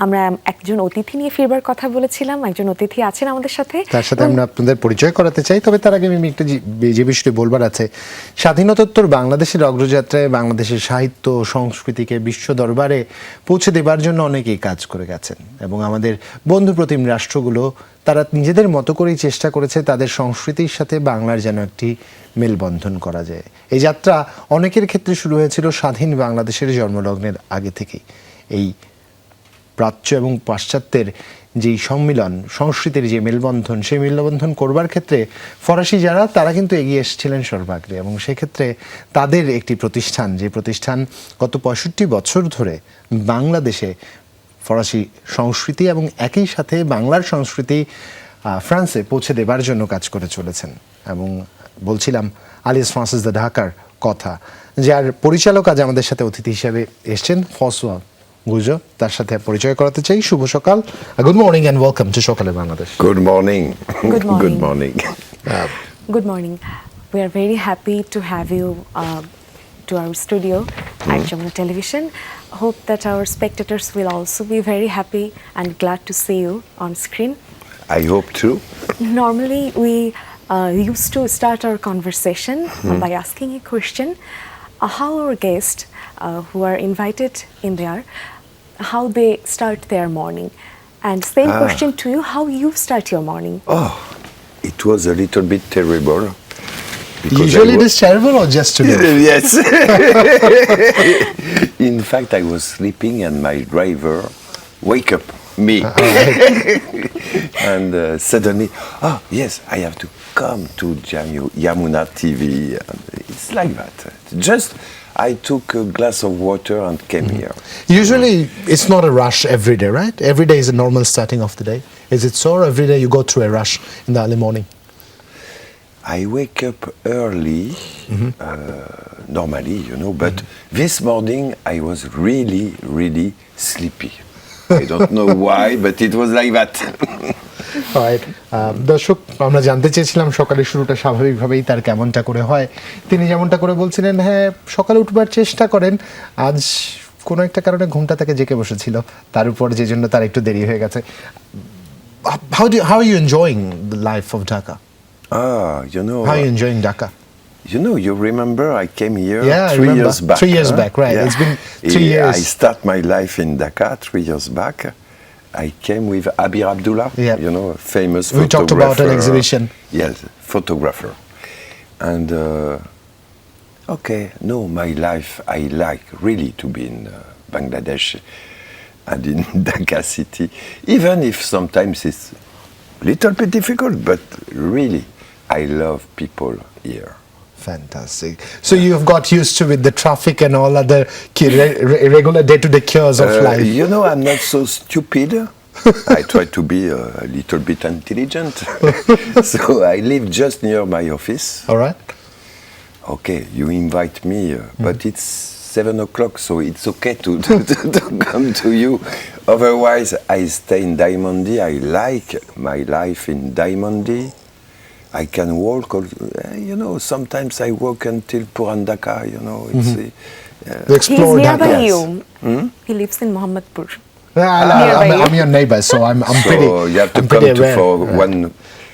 আমরা একজন অতিথি নিয়ে ফিরবার কথা বলেছিলাম, একজন অতিথি আছেন আমাদের সাথে, তার সাথে আমরা আপনাদের পরিচয় করাতে চাই। তবে তার আগে আমি একটা যে বিষয়টি বলবার আছে, স্বাধীনতোত্তর বাংলাদেশের অগ্রযাত্রায় বাংলাদেশের সাহিত্য সংস্কৃতিকে বিশ্ব দরবারে পৌঁছে দেবার জন্য অনেকেই কাজ করে গেছেন এবং আমাদের বন্ধুপ্রতিম রাষ্ট্রগুলো তারা নিজেদের মতো করেই চেষ্টা করেছে তাদের সংস্কৃতির সাথে বাংলার যেন একটি মেলবন্ধন করা যায়। এই যাত্রা অনেকের ক্ষেত্রে শুরু হয়েছিল স্বাধীন বাংলাদেশের জন্মলগ্নের আগে থেকেই। এই প্রাচ্য এবং পাশ্চাত্যের যেই সম্মিলন, সংস্কৃতির যে মেলবন্ধন, সেই মেলবন্ধন করবার ক্ষেত্রে ফরাসি যারা তারা কিন্তু এগিয়ে এসেছিলেন সর্বাগ্রে এবং সেক্ষেত্রে তাদের একটি প্রতিষ্ঠান, যে প্রতিষ্ঠান গত ৬৫ বছর ধরে বাংলাদেশে ফরাসি সংস্কৃতি এবং একই সাথে বাংলার সংস্কৃতি ফ্রান্সে পৌঁছে দেবার জন্য কাজ করে চলেছেন। এবং বলছিলাম আলিয়াস ফ্রান্সেস দ্য ঢাকার কথা, যার পরিচালক আজ আমাদের সাথে অতিথি হিসেবে এসছেন ফ্রান্সোয়া গুজো, তার সাথে পরিচয় করাতে চাই। শুভ সকাল, good morning and welcome to সকালে Bangladesh. Good morning. Good morning. Good morning. Good morning. We are very happy to have you to our studio at Jamuna Television. Hope that our spectators will also be very happy and glad to see you on screen. I hope too. Normally, we used to start our conversation by asking a question, how our guests who are invited in there, how they start their morning. And same question to you, how you start your morning. Oh, it was a little bit terrible. Usually it is terrible or just today? Yes. In fact, I was sleeping and my driver wake up me. And suddenly, oh yes, I have to come to Jamuna TV. And it's like that. Just I took a glass of water and came here. Usually it's not a rush every day, right? Every day is a normal starting of the day. Is it so, or every day you go through a rush in the early morning? I wake up early, normally, you know, but this morning I was really, really sleepy. I don't know why, but it was like that. Alright, দর্শক, আমরা জানতে চেয়েছিলাম সকালের শুরুটা স্বাভাবিকভাবেই তার কেমনটা করে হয়। তিনি যেমনটা করে বলছিলেন, হ্যাঁ সকালে উঠবার চেষ্টা করেন, আজ কোনো একটা কারণে ঘুমটা তাকে জেগে বসেছিল, তার উপর যে জন্য তার একটু দেরি হয়ে গেছে। How are you enjoying the life of Dhaka? You know. How are you enjoying Dhaka? You know, you remember I came here Yeah, I 3 remember. years back. 3 years back, right. It's been 3 years. I start my life in Dhaka 3 years back. I came with Abir Abdullah, you know, a famous photographer. We talked about an exhibition. Yes, photographer. And, okay, no, my life, I like really to be in Bangladesh and in Dhaka city, even if sometimes it's a little bit difficult, but really, I love people here. Fantastic. So you've got used to with the traffic and all other regular day-to-day cures of life. You know, I'm not so stupid. I try to be a little bit intelligent. So I live just near my office. All right. Okay, you invite me, but it's 7 o'clock, so it's okay to come to you. Otherwise, I stay in Diamondi. I like my life in Diamondi. I can walk, you know, sometimes I walk until Purandaka, you know. It's, Explore He's nearby Dhaka. you. He lives in Mohammadpur. I'm your neighbor, so I'm pretty. So you have to I'm come pretty aware. for one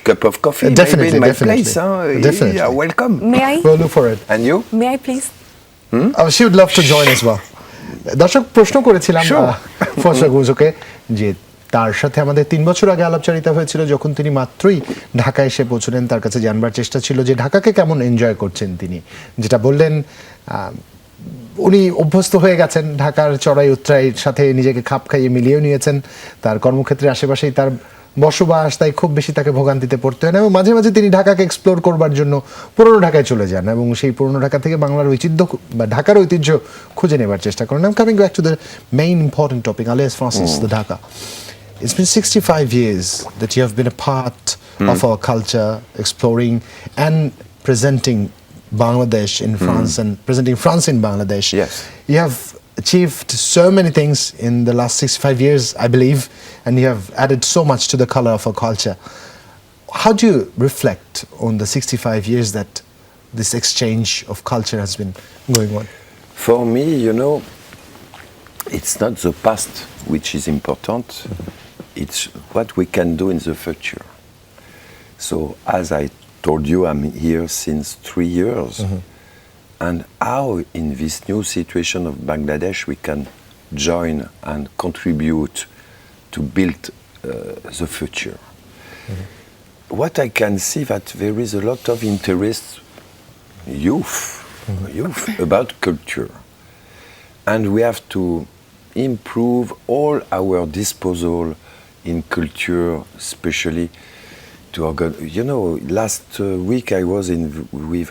cup of coffee, Definitely, maybe in my definitely. place. Huh? Definitely. Yeah, welcome. May I? We'll look for it. And you? May I please? She would love to join as well. দর্শক, প্রশ্ন করেছিলাম ফসা গুজোকে যে তার সাথে আমাদের 3 বছর আগে আলাপচারিতা হয়েছিল, যখন তিনি মাত্রই ঢাকা এসে পৌঁছলেন। তার কাছে জানবার চেষ্টা ছিল যে ঢাকাকে কেমন এনজয় করছেন তিনি। যেটা বললেন, উনি অভ্যস্ত হয়ে গেছেন ঢাকার চড়াই উতরাইয়ের সাথে, নিজেকে খাপ খাইয়ে মিলিয়েও নিয়েছেন। তার কর্মক্ষেত্রের আশেপাশেই তার বসবাস, তাই খুব বেশি তাকে ভোগান্তিতে পড়তে হয় না এবং মাঝে মাঝে তিনি ঢাকাকে এক্সপ্লোর করবার জন্য পুরনো ঢাকায় চলে যান এবং সেই পুরনো ঢাকা থেকে বাংলার ঐতিহ্য বা ঢাকার ঐতিহ্য খুঁজে নেবার চেষ্টা করেন। I'm coming back to the main important topic, alias Française, the Dhaka. It's been 65 years that you have been a part of our culture, exploring and presenting Bangladesh in France and presenting France in Bangladesh. Yes. You have achieved so many things in the last 65 years, I believe, and you have added so much to the color of our culture. How do you reflect on the 65 years that this exchange of culture has been going on? For me, you know, it's not the past which is important, it's what we can do in the future. So as I told you, I'm here since 3 years, and how in this new situation of Bangladesh we can join and contribute to build the future. What I can see that there is a lot of interest, youth about culture, and we have to improve all our disposal in culture, especially to organize. You know, last week I was with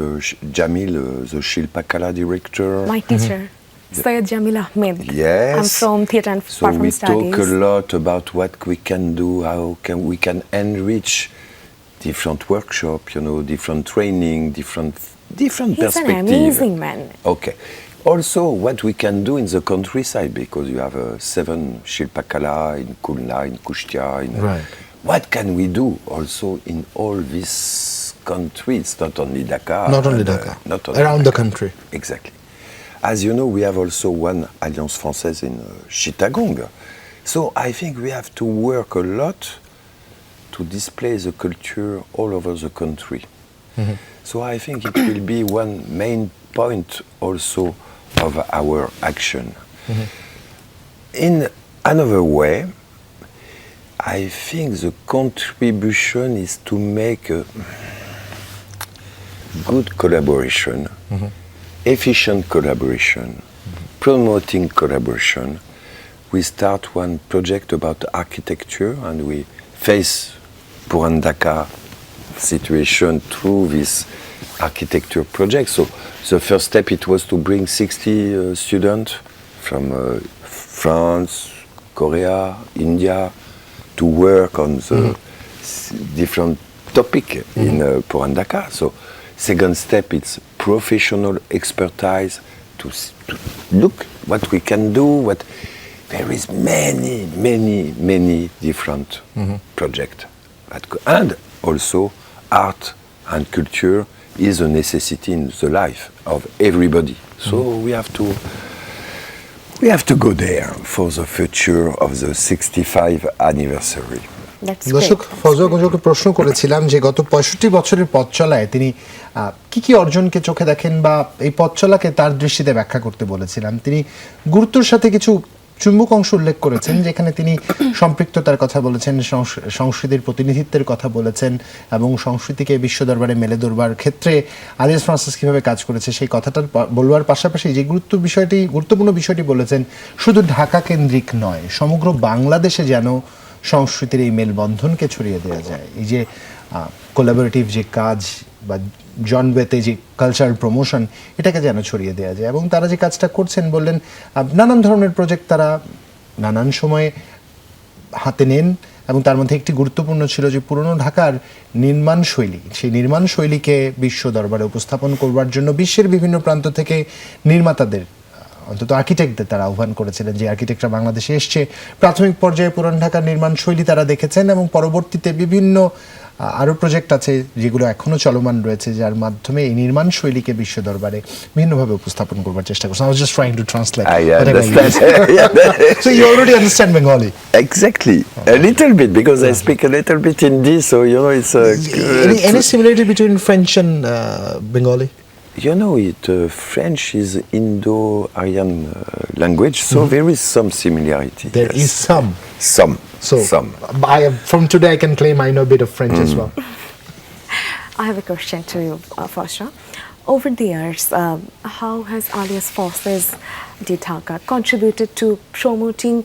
Jamil, the Shilpakala director. My teacher, Syed Jamil Ahmed. Yes. I'm from Theatre and So we Performance Studies. talk a lot about what we can do, how we can enrich different workshops, you know, different training, different He's perspectives. an amazing man. Okay. Also, what we can do in the countryside, because you have 7 Shilpakala in Khulna, in Kushtia. Right. What can we do also in all these countries, not only Dhaka. Not only Dhaka, not only around the Dhaka. country. Exactly. As you know, we have also one Alliance Française in Chittagong. So I think we have to work a lot to display the culture all over the country. So I think it will be one main point also of our action. In another way, I think the contribution is to make a good collaboration, efficient collaboration, promoting collaboration. We start one project about architecture, and we face Puran Dhaka situation through this architecture project. So the first step, it was to bring 60 students from France, Korea, India, to work on the different topic in Puran Dhaka. So second step, it's professional expertise to look what we can do. There is many different projects, and also art and culture is a necessity in the life of everybody. So we have to go there for the future of the 65th anniversary. That's দর্শক great. Fazal গঞ্জকে প্রশ্ন করেছিলাম যে গত 65 বছরের পথ চলায় তিনি কি অর্জনকে চোখে দেখেন বা এই পথ চলাকে তার দৃষ্টিতে ব্যাখ্যা করতে বলেছিলাম। তিনি গুরুত্বের সাথে কিছু চুম্বক অংশ উল্লেখ করেছেন, যেখানে তিনি সম্পৃক্ততার কথা বলেছেন, সংস্কৃতির প্রতিনিধিত্বের কথা বলেছেন এবং সংস্কৃতিকে বিশ্ব দরবারে মেলে ধরবার ক্ষেত্রে আলিয়াস ফ্রান্সেস কীভাবে কাজ করেছে সেই কথাটা বলবার পাশাপাশি যে গুরুত্বপূর্ণ বিষয়টি বলেছেন, শুধু ঢাকা কেন্দ্রিক নয়, সমগ্র বাংলাদেশে যেন সংস্কৃতির এই মেলবন্ধনকে ছড়িয়ে দেওয়া যায়। এই যে কোলাবোরেটিভ যে কাজ বা জনওয়েতে যে কালচারাল প্রমোশন, এটাকে যেন ছড়িয়ে দেওয়া যায়। এবং তারা যে কাজটা করছেন বললেন, নানান ধরনের প্রজেক্ট তারা নানান সময়ে হাতে নেন, এবং তার মধ্যে একটি গুরুত্বপূর্ণ ছিল যে পুরনো ঢাকার নির্মাণ শৈলী, সেই নির্মাণ শৈলীকে বিশ্ব দরবারে উপস্থাপন করবার জন্য বিশ্বের বিভিন্ন প্রান্ত থেকে নির্মাতাদের, অন্তত আর্কিটেক্টদের তারা আহ্বান করেছিলেন, যে আর্কিটেক্টরা বাংলাদেশে এসছে, প্রাথমিক পর্যায়ে পুরান ঢাকার নির্মাণ শৈলী তারা দেখেছেন, এবং পরবর্তীতে বিভিন্ন আরও প্রজেক্ট আছে যেগুলো এখনও চলমান রয়েছে, যার মাধ্যমে এই নির্মাণ শৈলীকে বিশ্ব দরবারে ভিন্নভাবে উপস্থাপন করবার চেষ্টা করছেন। I was just trying to translate. I understand. So you already understand Bengali? Exactly. A little bit, because I speak a little bit Hindi, so you know it's Any similarity between French and Bengali? You know, French is Indo-Aryan language, so there is some similarity. There is some. So Some. From today I can claim I know a bit of French as well. I have a question to you, Fasha. Over the years, how has Alias Française de Dhaka contributed to promoting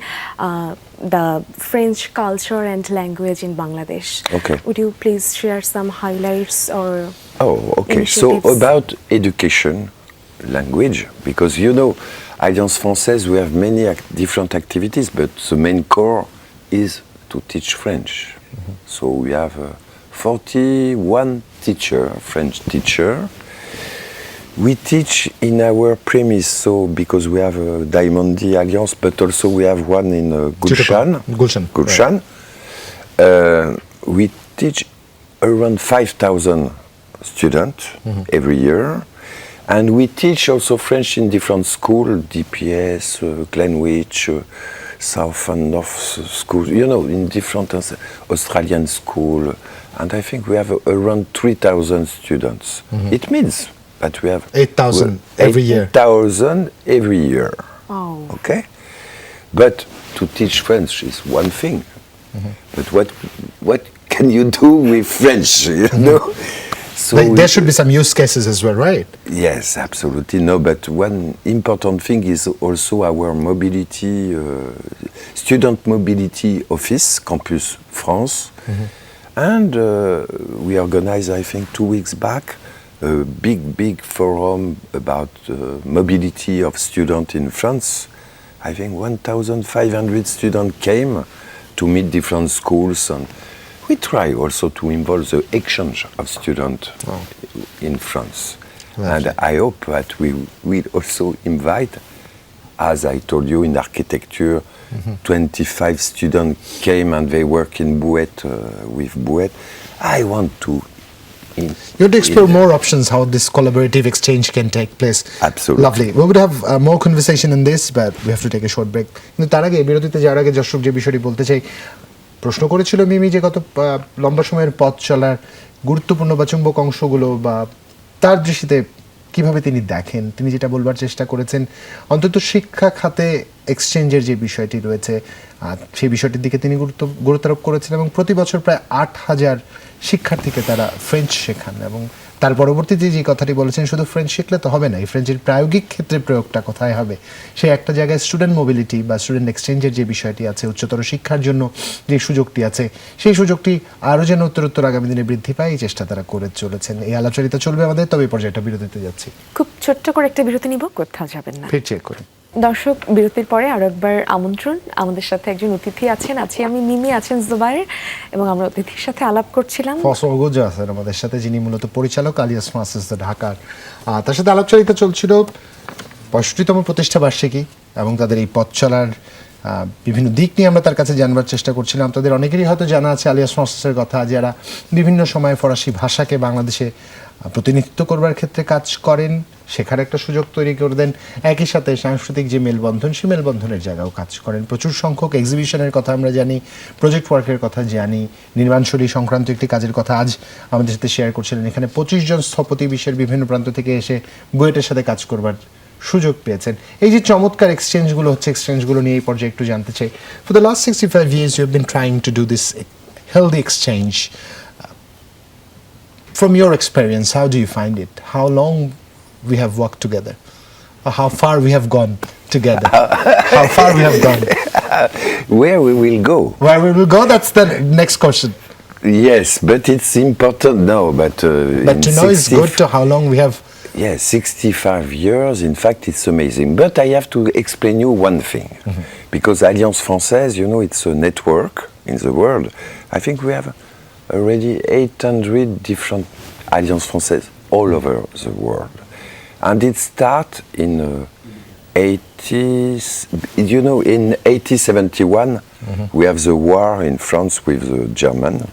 the French culture and language in Bangladesh? Okay. Would you please share some highlights or Okay. So initiatives? about education, language, because you know, Alliance Française, we have many different activities, but the main core is to teach French. So we have 41 French teacher. We teach in our premise, so because we have a Diamondi Alliance, but also we have one in Gulshan. We teach around 5,000 students every year, And we teach also French in different schools, DPS, Glenwich, South and North schools, you know, in different Australian school. And I think we have around 3,000 students. It means that we have 8,000 every year. 8,000 every year. Oh. Okay? But to teach French is one thing. But what can you do with French, you know? So There should be some use cases as well, right? yes, absolutely. No, but one important thing is also our mobility, student mobility office, Campus France. And we organized, I think, 2 weeks back, a big forum about mobility of students in France. I think 1,500 students came to meet different schools, and we try also to involve the exchange of students in France. And I hope that we will also invite, as I told you, in architecture, 25 students came and they work in Bouet, with Bouet. I want to You have to explore more options how this collaborative exchange can take place. Absolutely. Lovely. We would have more conversation in this, but we have to take a short break. কিন্তু তার আগে বিরতিতে যাওয়ার আগে দর্শক যে বিষয়টি বলতে চাই, প্রশ্ন করেছিল মিমি যে গত লম্বা সময়ের পথ চলার গুরুত্বপূর্ণ বা চুম্বক অংশগুলো বা তার দৃষ্টিতে কিভাবে তিনি দেখেন, তিনি যেটা বলবার চেষ্টা করেছেন অন্তত শিক্ষা খাতে এক্সচেঞ্জের যে বিষয়টি রয়েছে সেই বিষয়টির দিকে তিনি গুরুত্বারোপ করেছেন এবং প্রতি বছর প্রায় 8,000 শিক্ষার্থীকে তারা ফ্রেঞ্চ শেখান এবং তার পরবর্তীতে যে কথাটি বলেছেন শুধু ফ্রেঞ্চ শিখলে তো হবে না, এই ফ্রেঞ্চের প্রায়োগিক ক্ষেত্রে প্রয়োগটা কোথায় হবে, সেই একটা জায়গায় স্টুডেন্ট মোবিলিটি বা স্টুডেন্ট এক্সচেঞ্জের যে বিষয়টি আছে, উচ্চতর শিক্ষার জন্য যে সুযোগটি আছে সেই সুযোগটি আরও যেন উত্তরোত্তর আগামী দিনে বৃদ্ধি পায় এই চেষ্টা তারা করে চলেছেন। এই আলোচনা চলবে আমাদের, তবে এই পর্যায়ে একটা বিরতিতে যাচ্ছি। খুব ছোট্ট করে একটা বিরতি নিব, কোথাও যাবেন না। ফির চেক করি। দর্শক, বিরতির পরে আরো একবার আমন্ত্রণ, আমাদের সাথে একজন অতিথি আছেন, আমি মিমি, আছেন জুবাইর, এবং আমরা অতিথির সাথে আলাপ করছিলাম। ফসলগোজ আছেন আমাদের সাথে, যিনি মূলত পরিচালক আলিয়াস ফ্রান্সেস ঢাকার। তার সাথে আলাপচারিতা চলছিল 65তম প্রতিষ্ঠা বার্ষিকী এবং তাদের এই পথ চলার বিভিন্ন দিক নিয়ে আমরা তার কাছে জানবার চেষ্টা করছিলাম। তাদের অনেকেরই হয়তো জানা আছে আলিয়াস ফ্রান্সেসের কথা, যারা বিভিন্ন সময় ফরাসি ভাষাকে বাংলাদেশে প্রতিনিধিত্ব করবার ক্ষেত্রে কাজ করেন, শেখার একটা সুযোগ তৈরি করে দেন, একই সাথে সাংস্কৃতিক যে মেলবন্ধন সেই মেলবন্ধনের জায়গাও কাজ করেন। প্রচুর সংখ্যক এক্সিবিশনের কথা আমরা জানি, প্রজেক্ট ওয়ার্কের কথা জানি, নির্মাণশৈলী সংক্রান্ত একটি কাজের কথা আজ আমাদের সাথে শেয়ার করছিলেন। এখানে 25 জন স্থপতি বিশ্বের বিভিন্ন প্রান্ত থেকে এসে বুয়েটের সাথে কাজ করবার সুযোগ পেয়েছেন। এই যে চমৎকার এক্সচেঞ্জগুলো হচ্ছে, এক্সচেঞ্জগুলো নিয়ে এই পর্যায়ে একটু জানতে চাই। For the last 65 years you have been trying to do this healthy exchange. From your experience, how do you find it? How long we have worked together? Or how far we have gone together? How far we have gone? where we will go? Where we will go? That's the next question. Yes, but it's important now. But to know is good to how long we have. Yes, 65 years. In fact, it's amazing. But I have to explain you one thing, because Alliance Française, you know, it's a network in the world. I think we have already 800 different Alliance Française all over the world. And it started in 1871, we have the war in France with the German.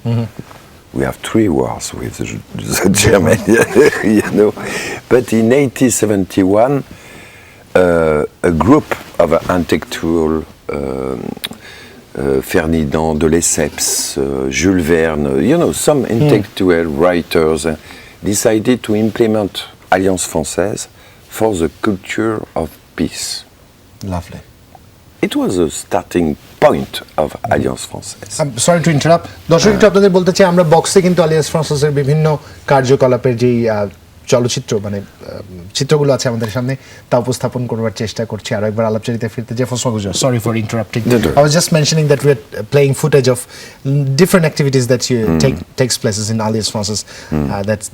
We have 3 wars with the German, you know. But in 1871, a group of intellectual Ferdinand de Lesseps, Jules Verne, you know, some intellectual writers decided to implement Alliance Française for the culture of peace. Lovely. It was a starting point of Alliance Française. I'm sorry to interrupt. দর্শক একটু আপনাদের বলতে চাই, আমরা বক্সে কিন্তু alias ফ্রান্সেসের বিভিন্ন কার্যকলাপের যেই চলচ্চিত্র মানে চিত্রগুলো আছে আমাদের সামনে তা উপস্থাপন করবার চেষ্টা করছি। আরো একবার আলাপচারিতায় ফিরতে যে sorry for interrupting. I was just mentioning that we are playing footage of different activities that takes places in Alias Française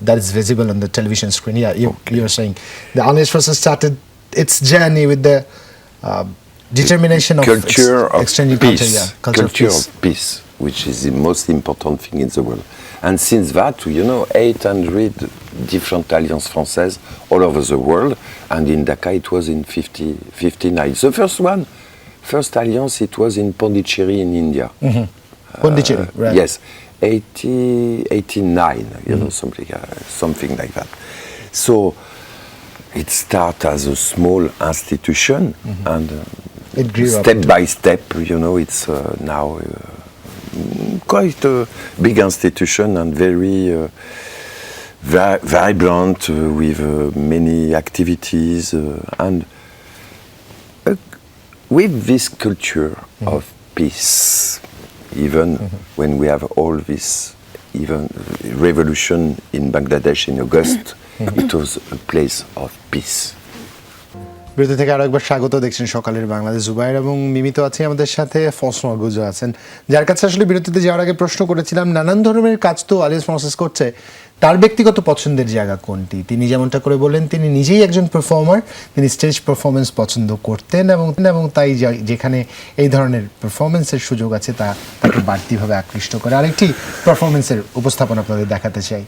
that is visible on the television screen. Yeah, you are saying the Alias Française started its journey with the determination of exchanging peace. Culture of peace, which is the most important thing in the world. And since that, you know, 800 different Alliances Françaises all over the world. And in Dhaka, it was in 59. The first alliance, it was in Pondicherry in India. Pondicherry, right. Yes, 89, you know, something like that. So It started as a small institution, and It grew up step by step, you know, it's now quite a big institution and very vibrant with many activities and with this culture of peace. Even when we have all this even revolution in Bangladesh in August, it was a place of peace. বিরতি থেকে আরো একবার স্বাগত। দেখছেন সকালের বাংলাদেশ। জুবাইর এবং মিমিত আছে আমাদের সাথে, ফসল গুজো আছেন, যার কাছে আসলে বিরতিতে যাওয়ার আগে প্রশ্ন করেছিলাম নানান ধরনের কাজ তো আলিয়াস ফ্রান্সেস করছে, তার ব্যক্তিগত পছন্দের জায়গা কোনটি? তিনি যেমনটা করে বললেন তিনি নিজেই একজন পারফর্মার, তিনি স্টেজ পারফরমেন্স পছন্দ করতেন এবং তাই যেখানে এই ধরনের পারফরমেন্সের সুযোগ আছে তাকে বাড়তিভাবে আকৃষ্ট করে। আরেকটি পারফরমেন্সের উপস্থাপন আপনাদের দেখাতে চাই।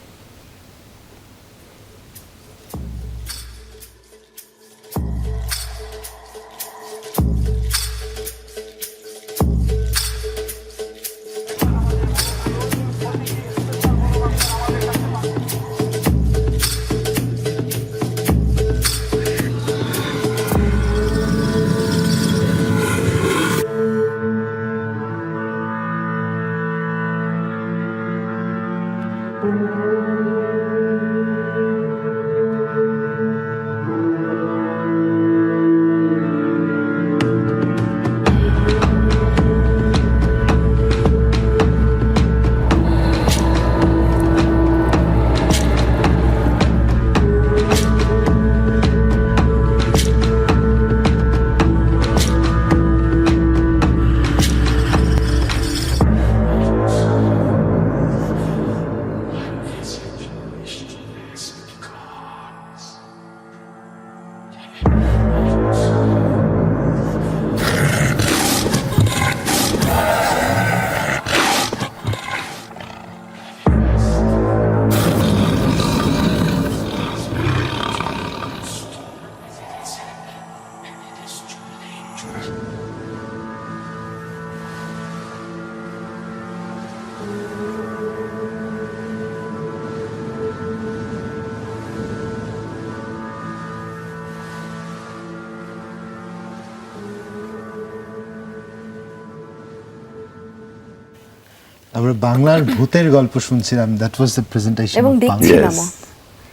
আমরা বাংলার ভূতের গল্প শুনছিলাম, দ্যাট ওয়াজ দ্য প্রেজেন্টেশন এবং দেখছিলামও,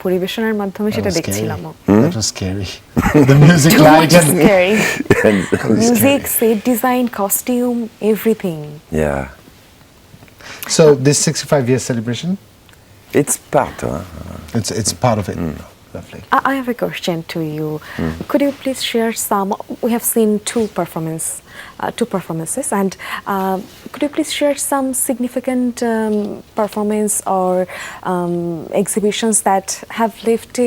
পরিবেশনার মাধ্যমে সেটা দেখছিলামও। That was scary. The music light and Scary. Music, set design, costume, everything. Yeah, so this 65 year celebration, it's part. it's part of it. Lovely. I have a question to you. Could you please share some? We have seen two performances, and could you please share some significant performance or exhibitions that have left a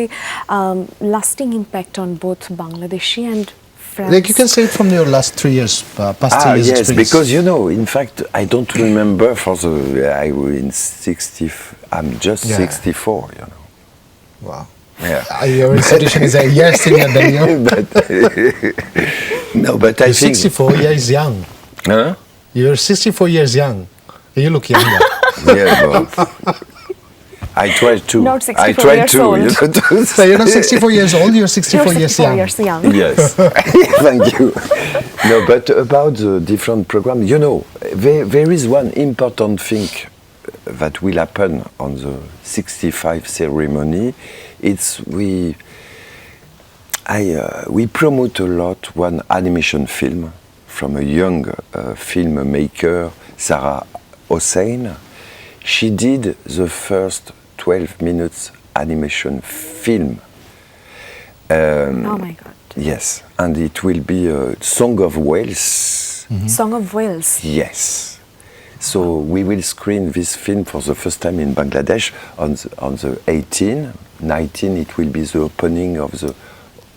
lasting impact on both Bangladeshi and France? Like you can say it from your last 3 years, past 3 years. Yes, experience. because you know, in fact, I don't remember for the I was in 60. I'm just 64, you know. Wow. Yeah. Your institution is a year senior than you. But no, but I You're think 64 years young. Huh? You're 64 years young. You look younger. Yeah, but I tried to. Not 64 I tried years to. old. You know, to So you're not 64 years old, you're 64 You're years 64 young. years young. Yes, thank you. No, but about the different programs, you know, there is one important thing that will happen on the 65 ceremony. It's we promote a lot one animation film from a young filmmaker, Sarah Hossein. She did the first 12 minutes animation film. Oh my God. Yes, and it will be a Song of Wales. Song of Wales. Yes. So we will screen this film for the first time in Bangladesh on the 19, it will be the opening of the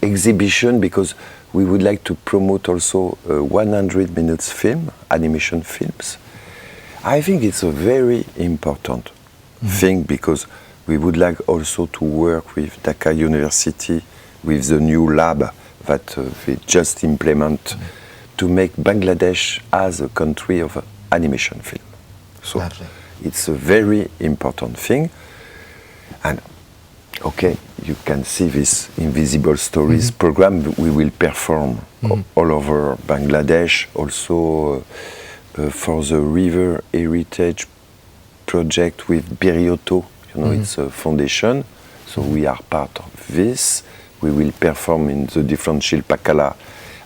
exhibition, because we would like to promote also 100 minutes film, animation films. I think it's a very important thing, because we would like also to work with Dhaka University, with the new lab that they just implement to make Bangladesh as a country of animation film. So Lovely. it's a very important thing. And Okay, you can see this Invisible Stories program. We will perform all over Bangladesh, also for the River Heritage project with Birioto. You know, it's a foundation, so we are part of this. We will perform in the different Shilpakala,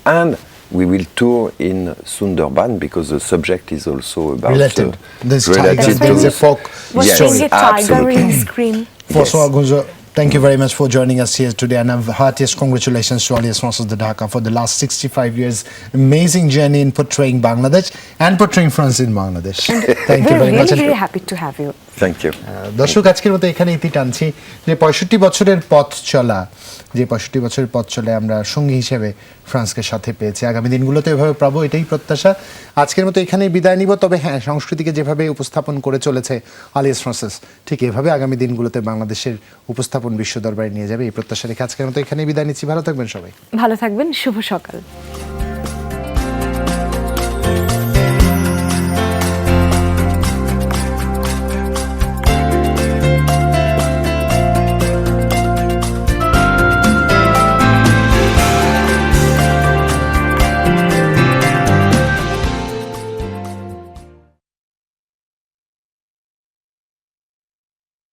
and we will tour in Sundarban because the subject is also about Related. There's related tigers, to there's a folk Was Yes, seeing a tiger absolutely. in screen. First of Yes. all, Gunjo, thank you very much for joining us here today, and a heartiest congratulations to Alias Française de Dhaka for the last 65 years. Amazing journey in portraying Bangladesh and portraying France in Bangladesh. Thank you We're very much. really, really happy to have you. Thank you. দর্শক, আজকের মতো এখানে ইতি টানছি যে 65 বছরের পথ চলা, যে 65 বছরের পথ চলে আমরা সঙ্গী হিসেবে ফ্রান্সকে সাথে পেয়েছি, আগামী দিনগুলোতে এভাবে পাবো, এটাই প্রত্যাশা। আজকের মতো এখানেই বিদায় নিব। তবে হ্যাঁ, সংস্কৃতিকে যেভাবে উপস্থাপন করে চলেছে আলিয়াস ফ্রান্সেস, ঠিক এভাবে আগামী দিনগুলোতে বাংলাদেশের উপস্থাপন বিশ্ব দরবারে নিয়ে যাবে, এই প্রত্যাশা রেখে আজকের মতো এখানেই বিদায় নিচ্ছি। ভালো থাকবেন সবাই। ভালো থাকবেন, শুভ সকাল।